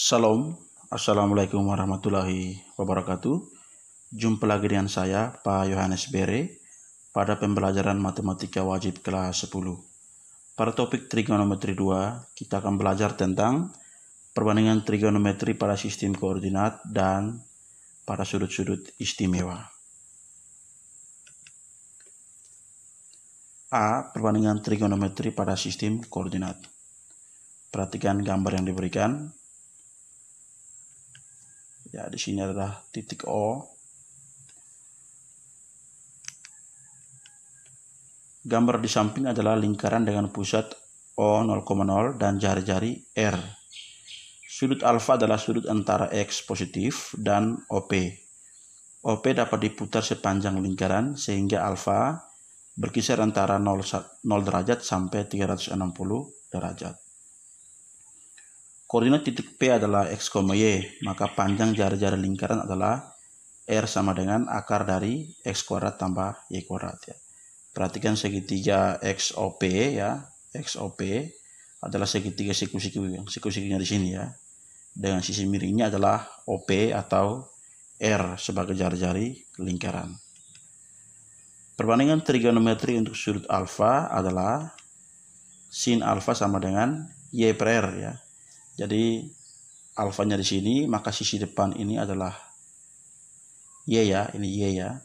Salam, Assalamualaikum warahmatullahi wabarakatuh. Jumpa lagi dengan saya, Pak Yohanes Bere, pada pembelajaran Matematika Wajib kelas 10. Pada topik trigonometri 2, kita akan belajar tentang perbandingan trigonometri pada sistem koordinat dan pada sudut-sudut istimewa. A. Perbandingan trigonometri pada sistem koordinat. Perhatikan gambar yang diberikan. Ya, di sini adalah titik O. Gambar di samping adalah lingkaran dengan pusat O 0,0 dan jari-jari R. Sudut alfa adalah sudut antara X positif dan OP. OP dapat diputar sepanjang lingkaran sehingga alfa berkisar antara 0 derajat sampai 360 derajat. Koordinat titik P adalah X, Y, maka panjang jari-jari lingkaran adalah R sama dengan akar dari X kuadrat tambah Y kuadrat. Ya. Perhatikan segitiga XOP ya. XOP adalah segitiga siku-sikunya di sini ya. Dengan sisi miringnya adalah OP atau R sebagai jari-jari lingkaran. Perbandingan trigonometri untuk sudut alfa adalah sin alfa sama dengan Y per R ya. Jadi alfanya di sini, maka sisi depan ini adalah Y ya, ini Y ya.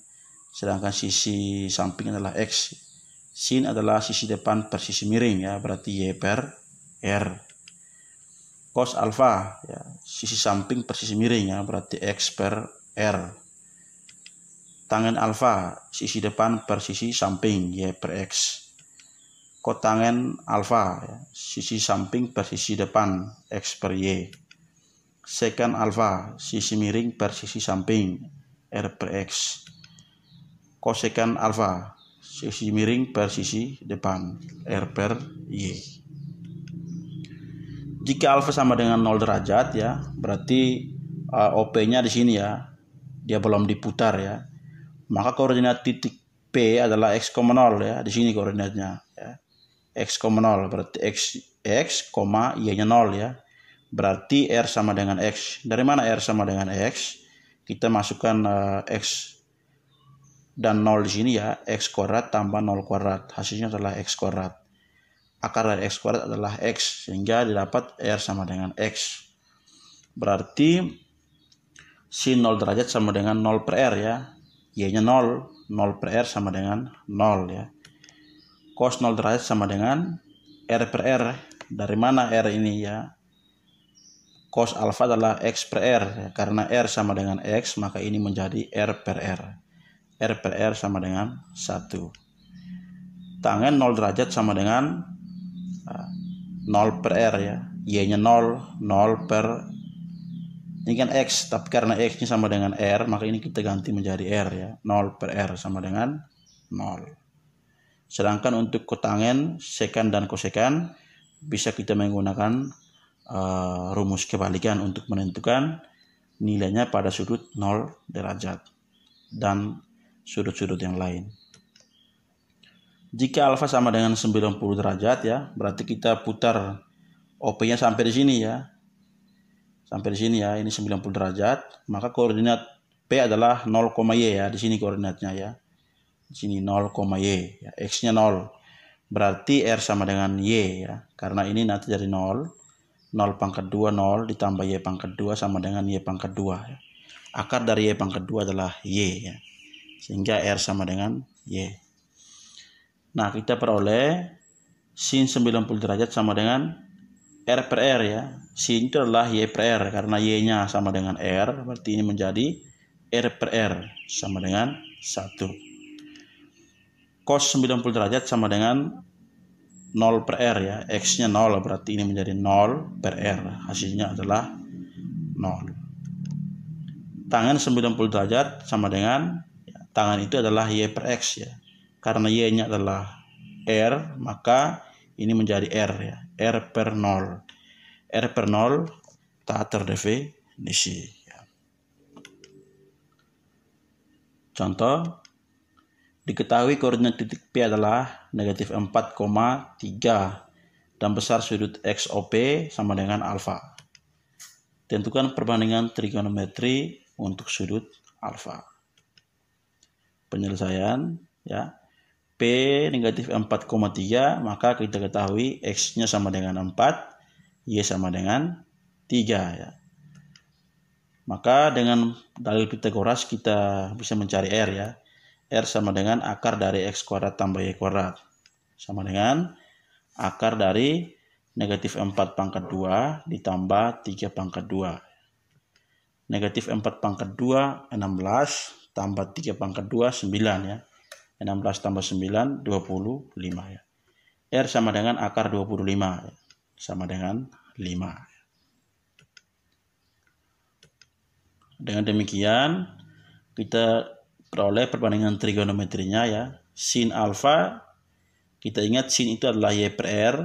Sedangkan sisi samping adalah X. Sin adalah sisi depan per sisi miring ya, berarti Y per R. Cos alfa ya, sisi samping per sisi miring ya, berarti X per R. Tangen alfa, sisi depan per sisi samping Y per X. Kotangen alfa, ya, sisi samping per sisi depan X per Y. Sekan alfa, sisi miring per sisi samping R per X. Kosekan alfa, sisi miring per sisi depan R per Y. Jika alfa sama dengan 0 derajat ya, berarti OP-nya di sini ya, dia belum diputar ya. Maka koordinat titik P adalah X, 0 ya, di sini koordinatnya ya. X, 0 berarti X, Y-nya 0 ya. Berarti R sama dengan X. Dari mana R sama dengan X? Kita masukkan X dan 0 di sini ya. X kuadrat tambah 0 kuadrat. Hasilnya adalah X kuadrat. Akar dari X kuadrat adalah X. Sehingga didapat R sama dengan X. Berarti sin 0 derajat sama dengan 0 per R ya. Y-nya 0. 0 per R sama dengan 0 ya. Cos 0 derajat sama dengan R per R. Dari mana R ini ya? Cos alfa adalah X per R. Ya. Karena R sama dengan X, maka ini menjadi R per R. R per R sama dengan 1. Tangen 0 derajat sama dengan 0 per R ya. Y-nya 0. 0 per... Ini kan X, tapi karena X-nya sama dengan R, maka ini kita ganti menjadi R ya. 0 per R sama dengan 0. Sedangkan untuk kotangen, sekan, dan kosekan bisa kita menggunakan rumus kebalikan untuk menentukan nilainya pada sudut 0 derajat dan sudut-sudut yang lain. Jika alfa sama dengan 90 derajat ya, berarti kita putar OP-nya sampai di sini ya. Sampai di sini ya, ini 90 derajat, maka koordinat P adalah 0, Y ya, di sini koordinatnya ya. Di sini 0, Y ya, X-nya 0. Berarti R sama dengan Y ya. Karena ini nanti dari 0. 0 pangkat 2 0 ditambah Y pangkat 2 sama dengan Y pangkat 2 ya. Akar dari Y pangkat 2 adalah Y ya. Sehingga R sama dengan Y. Nah, kita peroleh sin 90 derajat sama dengan R per R ya. Sin itu adalah Y per R. Karena Y-nya sama dengan R. Berarti ini menjadi R per R sama dengan 1. Cos 90 derajat sama dengan 0 per R ya. X-nya 0, berarti ini menjadi 0 per R. Hasilnya adalah 0. Tangen 90 derajat sama dengan, ya, tangan itu adalah Y per X ya. Karena Y-nya adalah R, maka ini menjadi R ya. R per 0. R per 0 tak terdefinisi. Ya. Contoh. Diketahui koordinat titik P adalah negatif 4,3 dan besar sudut XOP sama dengan alfa. Tentukan perbandingan trigonometri untuk sudut alfa. Penyelesaian ya. P negatif 4,3, maka kita ketahui X-nya sama dengan 4, Y sama dengan 3 ya. Maka dengan dalil Pythagoras kita bisa mencari R ya. R sama dengan akar dari X kuadrat tambah Y kuadrat. Sama dengan akar dari negatif 4 pangkat 2 ditambah 3 pangkat 2. Negatif 4 pangkat 2, 16, tambah 3 pangkat 2, 9 ya. 16 tambah 9, 25 ya. R sama dengan akar 25 ya. Sama dengan 5. Dengan demikian, kita peroleh perbandingan trigonometrinya ya. Sin alfa, kita ingat sin itu adalah Y per R,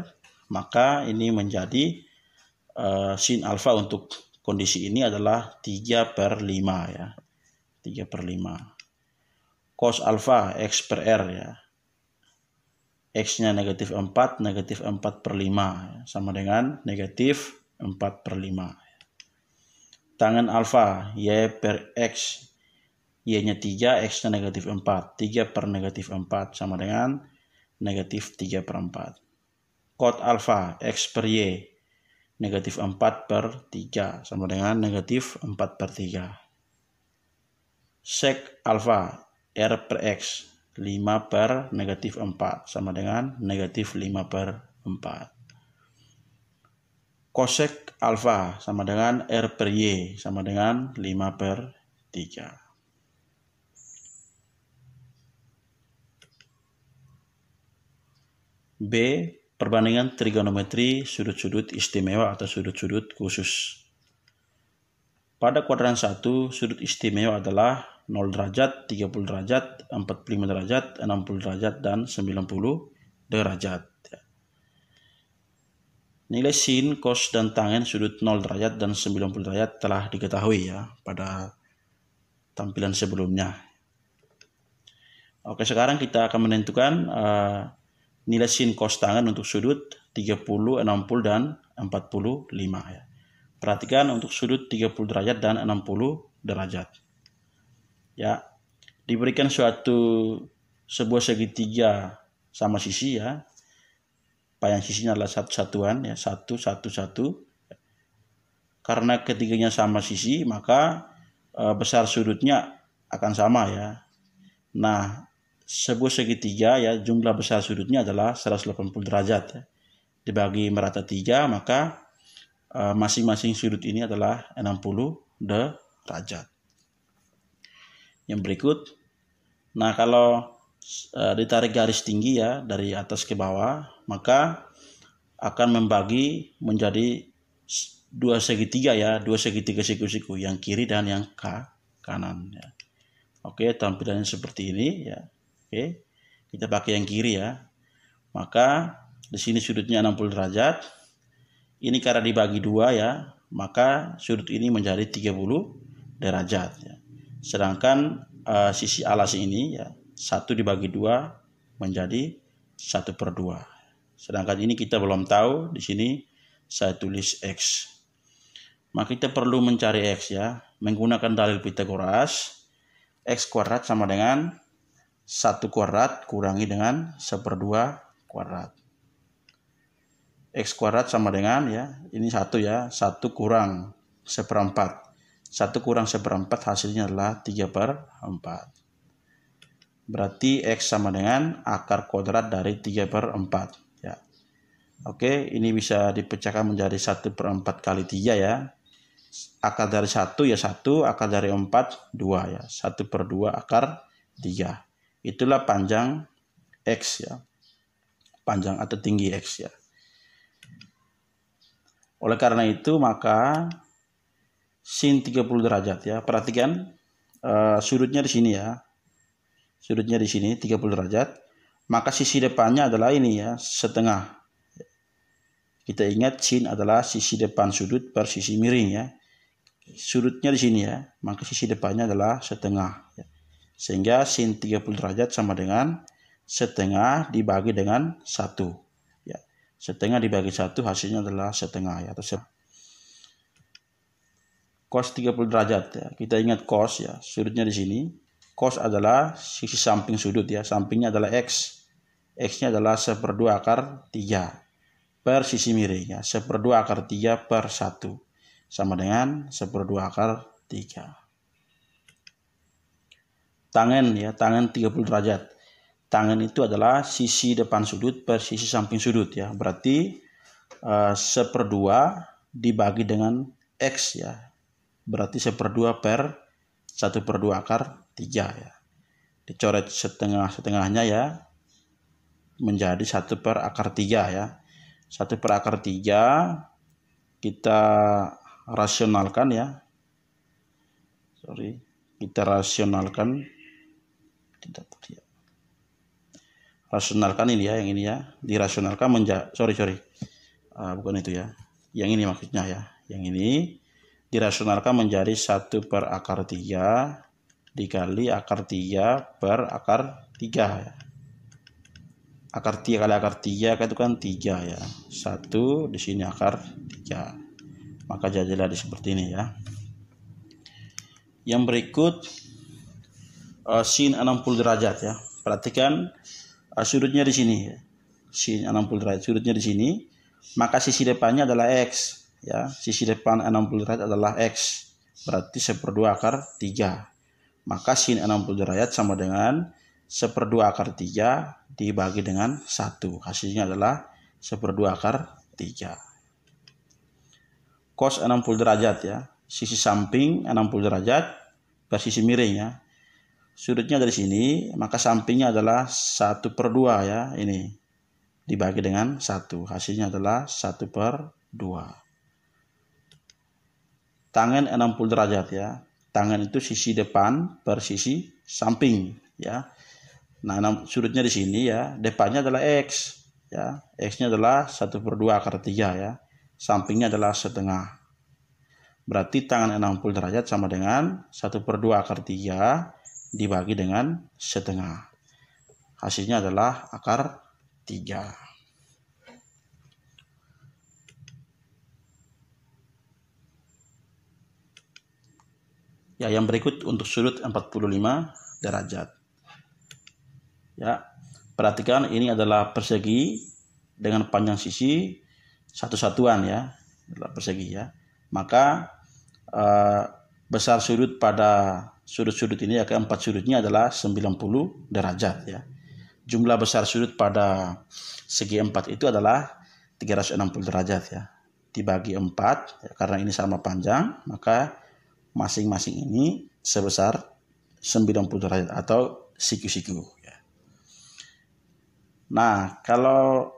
maka ini menjadi sin alfa untuk kondisi ini adalah 3 per 5 ya. 3 per 5. Cos alfa X per R ya. X-nya negatif 4, negatif 4 per 5 ya. Sama dengan negatif 4 per 5. Tangen alfa Y per X, Y-nya 3, X-nya negatif 4. 3 per negatif 4 sama dengan negatif 3 per 4. Cot alfa X per Y, negatif 4 per 3 sama dengan negatif 4 per 3. Sec alfa R per X, 5 per negatif 4 sama dengan negatif 5 per 4. Cosec alfa sama dengan R per Y sama dengan 5 per 3. B. Perbandingan trigonometri sudut-sudut istimewa atau sudut-sudut khusus. Pada kuadran 1, sudut istimewa adalah 0 derajat, 30 derajat, 45 derajat, 60 derajat, dan 90 derajat. Nilai sin, cos, dan tangen sudut 0 derajat dan 90 derajat telah diketahui ya pada tampilan sebelumnya. Oke, sekarang kita akan menentukan nilai sin, cos, tangen untuk sudut 30, 60, dan 45 ya. Perhatikan untuk sudut 30 derajat dan 60 derajat. Ya, diberikan sebuah segitiga sama sisi ya. Panjang sisinya adalah satu-satuan ya, 1, 1, 1. Karena ketiganya sama sisi, maka besar sudutnya akan sama ya. Nah, sebuah segitiga ya, jumlah besar sudutnya adalah 180 derajat ya. Dibagi merata 3, maka masing-masing sudut ini adalah 60 derajat. Yang berikut, nah kalau ditarik garis tinggi ya dari atas ke bawah, maka akan membagi menjadi dua segitiga ya, dua segitiga siku-siku, yang kiri dan yang kanan ya. Oke, tampilannya seperti ini ya. Oke, kita pakai yang kiri ya. Maka di sini sudutnya 60 derajat. Ini karena dibagi dua ya, maka sudut ini menjadi 30 derajat ya. Sedangkan sisi alas ini ya, 1 dibagi 2 menjadi 1 per 2. Sedangkan ini kita belum tahu, di sini saya tulis X. Maka kita perlu mencari X ya, menggunakan dalil Pythagoras. X kuadrat sama dengan 1 kuadrat kurangi dengan 1/2 kuadrat. X kuadrat sama dengan ya, ini 1 ya, 1 kurang 1/4. 1 kurang 1/4 hasilnya adalah 3/4. Berarti X sama dengan akar kuadrat dari 3/4 ya. Oke, ini bisa dipecahkan menjadi 1/4 kali 3 ya. Akar dari 1 ya 1, akar dari 4 2 ya. 1/2 akar 3. Itulah panjang X ya. Panjang atau tinggi X ya. Oleh karena itu maka sin 30 derajat ya. Perhatikan sudutnya di sini ya. Sudutnya di sini 30 derajat, maka sisi depannya adalah ini ya, setengah. Kita ingat sin adalah sisi depan sudut per sisi miring ya. Sudutnya di sini ya, maka sisi depannya adalah setengah ya. Sehingga sin 30 derajat sama dengan setengah dibagi dengan 1 ya. Setengah dibagi 1 hasilnya adalah setengah ya, atau cos 30 derajat ya. Kita ingat cos ya, sudutnya di sini. Cos adalah sisi samping sudut ya, sampingnya adalah X. X-nya adalah 1/2 akar 3 per sisi miring ya, 1/2 akar 3 per 1 sama dengan 1/2 akar 3. Tangen ya, tangen 30 derajat. Tangen itu adalah sisi depan sudut per sisi samping sudut ya. Berarti 1/2 dibagi dengan X ya. Berarti 1/2 per 1/2 akar 3 ya. Dicoret setengahnya ya, menjadi 1 per akar 3 ya. 1 per akar 3 kita rasionalkan ya. Kita rasionalkan. Rasionalkan ini ya, yang ini ya. Dirasionalkan menjadi, bukan itu ya. Yang ini maksudnya ya. Yang ini dirasionalkan menjadi 1 per akar 3 dikali akar 3 per akar 3 ya. Akar 3 kali akar 3 itu kan 3 ya. 1 di sini akar 3. Maka jadilah seperti ini ya. Yang berikut sin 60 derajat ya. Perhatikan sudutnya di sini ya. Sin 60 derajat sudutnya di sini, maka sisi depannya adalah X ya. Sisi depan 60 derajat adalah X. Berarti 1/2 akar 3. Maka sin 60 derajat sama dengan 1/2 akar 3 dibagi dengan 1. Hasilnya adalah 1/2 akar 3. Cos 60 derajat ya. Sisi samping 60 derajat per sisi miring ya. Sudutnya dari sini, maka sampingnya adalah 1/2 ya. Ini dibagi dengan 1. Hasilnya adalah 1/2. Tangen 60 derajat ya. Tangen itu sisi depan per sisi samping ya. Nah, sudutnya di sini ya, depannya adalah X ya. X-nya adalah 1/2 akar 3 ya. Sampingnya adalah setengah. Berarti tangen 60 derajat sama dengan 1/2 akar 3 dibagi dengan setengah. Hasilnya adalah akar 3. Ya, yang berikut untuk sudut 45 derajat. Ya, perhatikan ini adalah persegi dengan panjang sisi satu satuan ya, adalah persegi ya. Maka besar sudut pada sudut-sudut ini ya, keempat sudutnya adalah 90 derajat ya. Jumlah besar sudut pada segi 4 itu adalah 360 derajat ya. Dibagi 4 ya, karena ini sama panjang, maka masing-masing ini sebesar 90 derajat atau siku-siku ya. Nah, kalau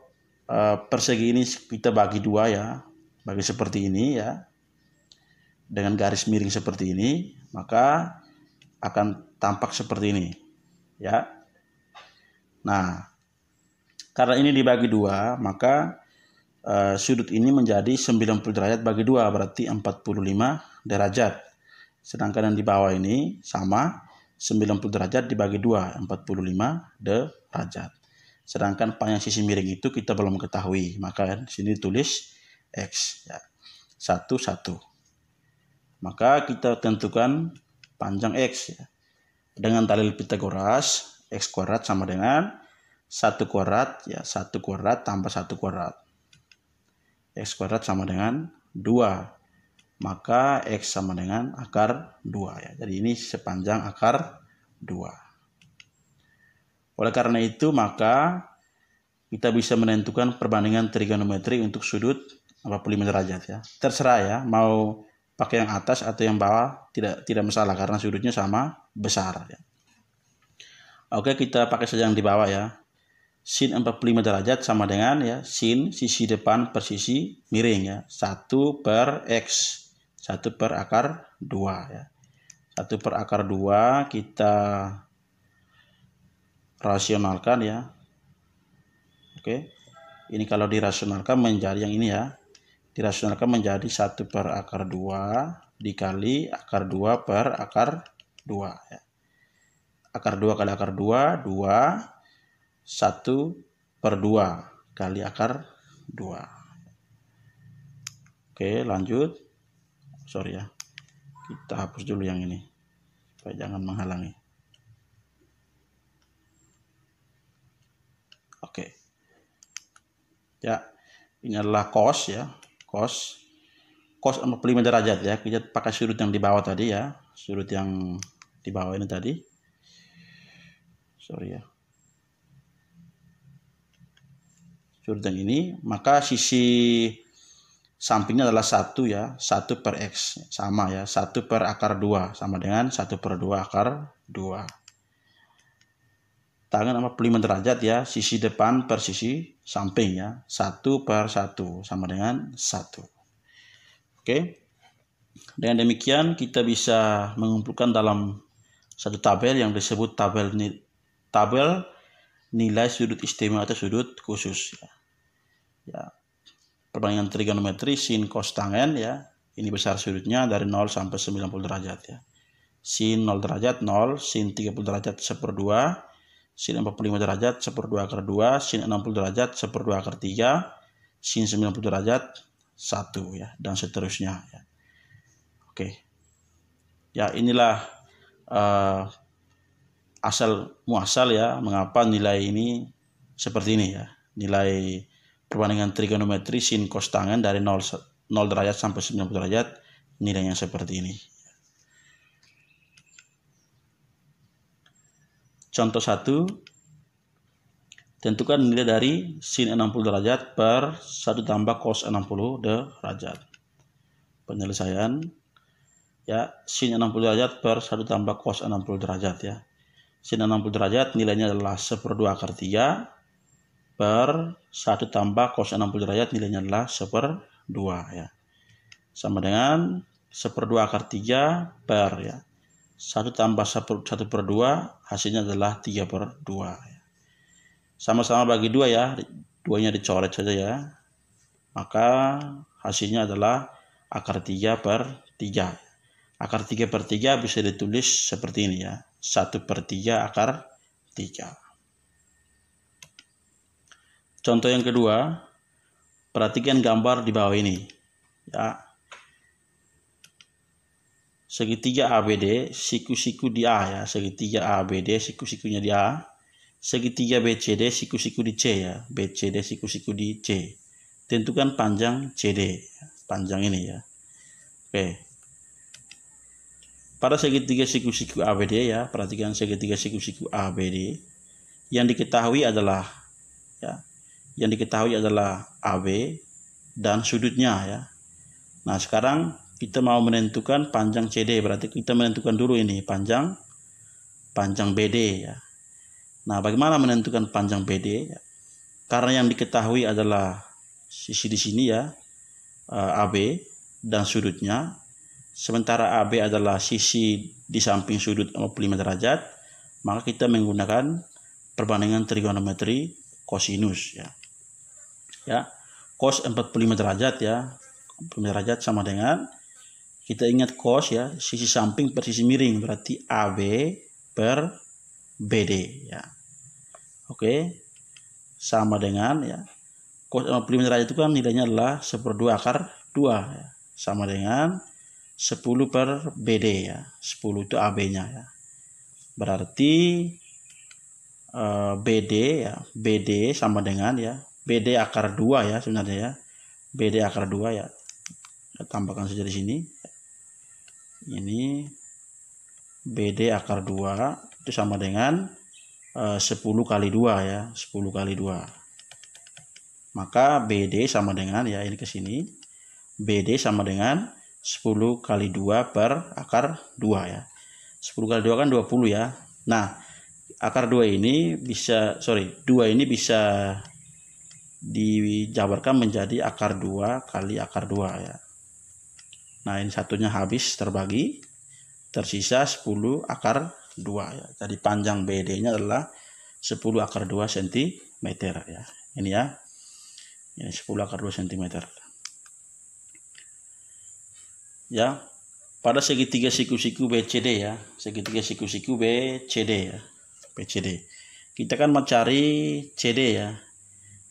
persegi ini kita bagi 2 ya, bagi seperti ini ya, dengan garis miring seperti ini, maka akan tampak seperti ini ya. Nah, karena ini dibagi 2, maka sudut ini menjadi 90 derajat bagi 2, berarti 45 derajat. Sedangkan yang di bawah ini sama 90 derajat dibagi 2, 45 derajat. Sedangkan panjang sisi miring itu kita belum ketahui, maka di sini tulis X ya. 1, 1. Maka kita tentukan panjang X ya. Dengan dalil Pitagoras, X kuadrat sama dengan 1 kuadrat ya, 1 kuadrat tambah 1 kuadrat. X kuadrat sama dengan 2. Maka X sama dengan akar 2 ya. Jadi ini sepanjang akar 2. Oleh karena itu, maka kita bisa menentukan perbandingan trigonometri untuk sudut 45 derajat ya. Terserah ya, mau pakai yang atas atau yang bawah, tidak masalah karena sudutnya sama besar ya. Oke, kita pakai saja yang di bawah ya. Sin 45 derajat sama dengan ya, sin sisi depan per sisi miring ya. 1 per X. 1 per akar 2 ya. 1 per akar 2 kita rasionalkan ya. Oke. Ini kalau dirasionalkan menjadi yang ini ya. Dirasionalkan menjadi 1 per akar 2 dikali akar 2 per akar 2 ya. Akar 2 kali akar 2, 2, 1 per 2 kali akar 2. Oke, lanjut. Sorry ya. Kita hapus dulu yang ini supaya jangan menghalangi. Oke. Ya, ini adalah cos ya. Cos 45 derajat ya. Kita pakai sudut yang di bawah tadi ya. Sudut yang di bawah ini tadi. Sorry ya. Sudut yang ini, maka sisi sampingnya adalah 1 ya, 1 per X, sama ya, 1 per akar 2, sama dengan 1 per 2 akar 2. Tangan 45 derajat ya, sisi depan per sisi samping ya, 1 per 1, sama dengan 1. Oke, dengan demikian kita bisa mengumpulkan dalam satu tabel yang disebut tabel nilai sudut istimewa atau sudut khusus ya. Perbandingan trigonometri sin cos tangen ya. Ini besar sudutnya dari 0 sampai 90 derajat ya. Sin 0 derajat 0, sin 30 derajat 1/2, sin 45 derajat 1/2 akar 2, sin 60 derajat 1/2 akar 3, sin 90 derajat 1 ya, dan seterusnya ya. Oke. Ya, inilah asal muasal ya mengapa nilai ini seperti ini ya. Nilai perbandingan trigonometri sin cos tangen dari 0 derajat sampai 90 derajat nilainya seperti ini. Contoh 1, tentukan nilai dari sin 60 derajat per 1 tambah cos 60 derajat. Penyelesaian ya, sin 60 derajat per 1 tambah cos 60 derajat ya. Sin 60 derajat nilainya adalah 1/2 akar 3 per 1 tambah cos 60 derajat nilainya adalah 1/2 ya. Sama dengan 1/2 akar 3 per ya. 1 tambah 1/2 hasilnya adalah 3/2 ya. Sama-sama bagi 2 ya. 2-nya dicoret saja ya. Maka hasilnya adalah akar 3/3. Akar 3/3 bisa ditulis seperti ini ya. 1/3 akar 3. Contoh yang kedua, perhatikan gambar di bawah ini. Ya. Segitiga ABD, siku-siku di A ya. Segitiga ABD, siku-sikunya di A. Segitiga BCD, siku-siku di C ya. BCD, siku-siku di C. Tentukan panjang CD. Panjang ini ya. Oke. Pada segitiga siku-siku ABD ya, perhatikan segitiga siku-siku ABD. Yang diketahui adalah ya. Yang diketahui adalah AB dan sudutnya ya. Nah, sekarang kita mau menentukan panjang CD, berarti kita menentukan dulu ini panjang BD ya. Nah, bagaimana menentukan panjang BD ya? Karena yang diketahui adalah sisi di sini ya, AB dan sudutnya. Sementara AB adalah sisi di samping sudut 45 derajat, maka kita menggunakan perbandingan trigonometri kosinus ya. Ya, cos 45 derajat ya. 45 derajat sama dengan, kita ingat cos ya, sisi samping per sisi miring, berarti AB per BD ya. Oke. Sama dengan ya, cos 45 derajat itu kan nilainya adalah 1/2 akar 2 ya. Sama dengan 10 per BD ya. 10 itu AB-nya ya. Berarti BD ya, BD sama dengan ya, BD akar 2 ya sebenarnya ya. BD akar 2 ya. Kita tambahkan saja di sini. Ini BD akar 2 itu sama dengan 10 kali 2 ya. 10 kali 2. Maka BD sama dengan ya, ini ke sini. BD sama dengan 10 kali 2 per akar 2 ya. 10 kali 2 kan 20 ya. Nah, akar 2 ini bisa, 2 ini bisa dijabarkan menjadi akar 2 kali akar 2 ya. Nah, ini satunya habis terbagi, tersisa 10 akar 2 ya. Jadi panjang BD-nya adalah 10 akar 2 cm ya. Ini ya. Ini 10 akar 2 cm. Ya. Pada segitiga siku-siku BCD ya. Segitiga siku-siku BCD ya. BCD. Kita kan mencari CD ya.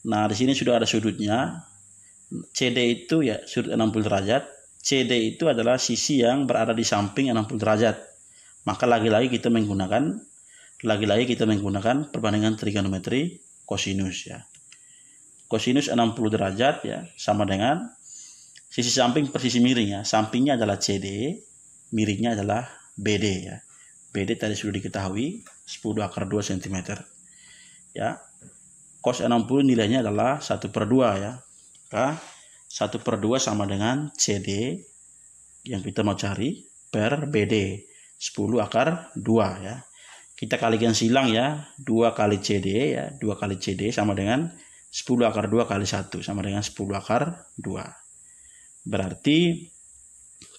Nah, di sini sudah ada sudutnya. CD itu ya sudut 60 derajat. CD itu adalah sisi yang berada di samping 60 derajat. Maka lagi-lagi kita menggunakan perbandingan trigonometri kosinus ya. Kosinus 60 derajat ya sama dengan sisi samping per sisi miring ya. Sampingnya adalah CD, miringnya adalah BD ya. BD tadi sudah diketahui 10 akar 2 cm ya. Cos 60 nilainya adalah 1/2 ya. Maka 1/2 sama dengan CD yang kita mau cari per BD 10 akar 2 ya. Kita kalikan silang ya, 2 kali CD ya, 2 kali CD sama dengan 10 akar 2 kali 1 sama dengan 10 akar 2. Berarti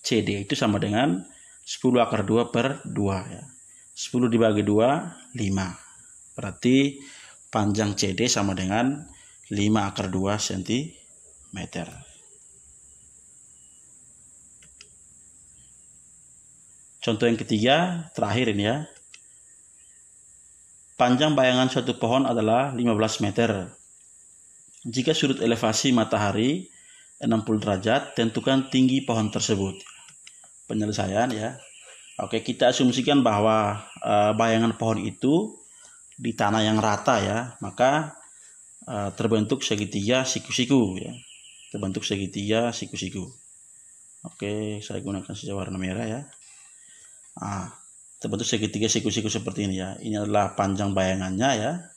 CD itu sama dengan 10 akar 2 per 2 ya. 10 dibagi 2, 5. Berarti panjang CD sama dengan 5 akar 2 cm. Contoh yang ketiga, terakhir ini ya. Panjang bayangan suatu pohon adalah 15 meter. Jika sudut elevasi matahari 60 derajat, tentukan tinggi pohon tersebut. Penyelesaian ya. Oke, kita asumsikan bahwa bayangan pohon itu di tanah yang rata ya, maka terbentuk segitiga siku-siku ya. Terbentuk segitiga siku-siku. Oke, saya gunakan saja warna merah ya. Terbentuk segitiga siku-siku seperti ini ya. Ini adalah panjang bayangannya ya.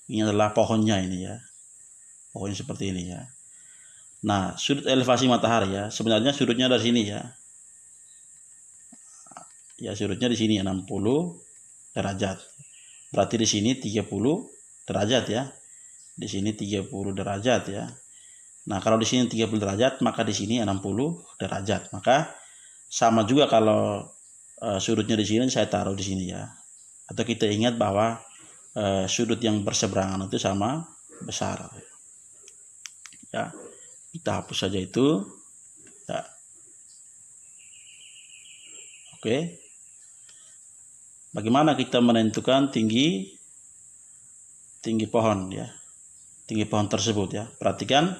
Ini adalah pohonnya ini ya. Pohonnya seperti ini ya. Nah, sudut elevasi matahari ya. Sebenarnya sudutnya dari sini ya. Ya, sudutnya di sini ya 60 derajat. Berarti di sini 30 derajat ya. Di sini 30 derajat ya. Nah, kalau di sini 30 derajat, maka di sini 60 derajat. Maka sama juga kalau sudutnya di sini saya taruh di sini ya. Atau kita ingat bahwa sudut yang berseberangan itu sama besar. Ya, kita hapus saja itu. Ya. Oke. Bagaimana kita menentukan tinggi pohon ya? Tinggi pohon tersebut ya. Perhatikan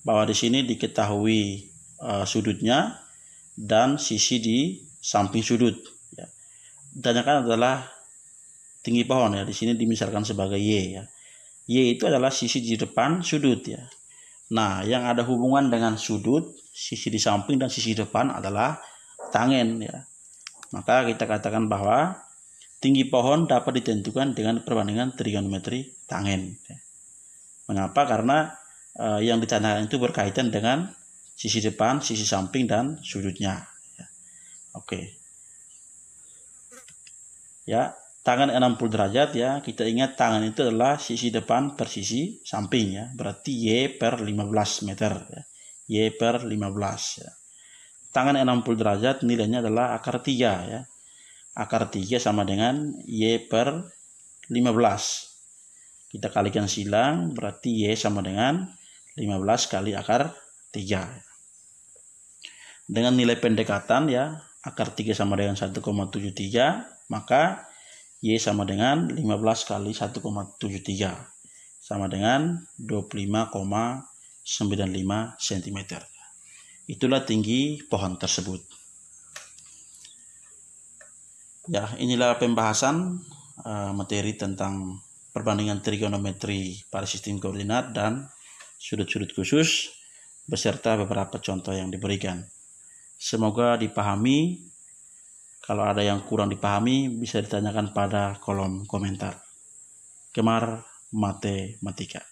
bahwa di sini diketahui sudutnya dan sisi di samping sudut ya. Ditanyakan adalah tinggi pohon ya. Di sini dimisalkan sebagai Y ya. Y itu adalah sisi di depan sudut ya. Nah, yang ada hubungan dengan sudut, sisi di samping dan sisi depan adalah tangen ya. Maka kita katakan bahwa tinggi pohon dapat ditentukan dengan perbandingan trigonometri tangen. Mengapa? Karena yang ditanyakan itu berkaitan dengan sisi depan, sisi samping, dan sudutnya. Oke. Ya, tangan 60 derajat ya. Kita ingat tangan itu adalah sisi depan per sisi samping ya. Berarti Y per 15 meter ya. Y per 15 ya. Tangan 60 derajat nilainya adalah akar 3 ya. Akar 3 sama dengan Y per 15. Kita kalikan silang, berarti Y sama dengan 15 kali akar 3. Dengan nilai pendekatan ya, akar 3 sama dengan 1,73, maka Y sama dengan 15 kali 1,73. Sama dengan 25,95 cm. Itulah tinggi pohon tersebut. Ya, inilah pembahasan materi tentang perbandingan trigonometri pada sistem koordinat dan sudut-sudut khusus beserta beberapa contoh yang diberikan. Semoga dipahami. Kalau ada yang kurang dipahami bisa ditanyakan pada kolom komentar. Gemar Matematika.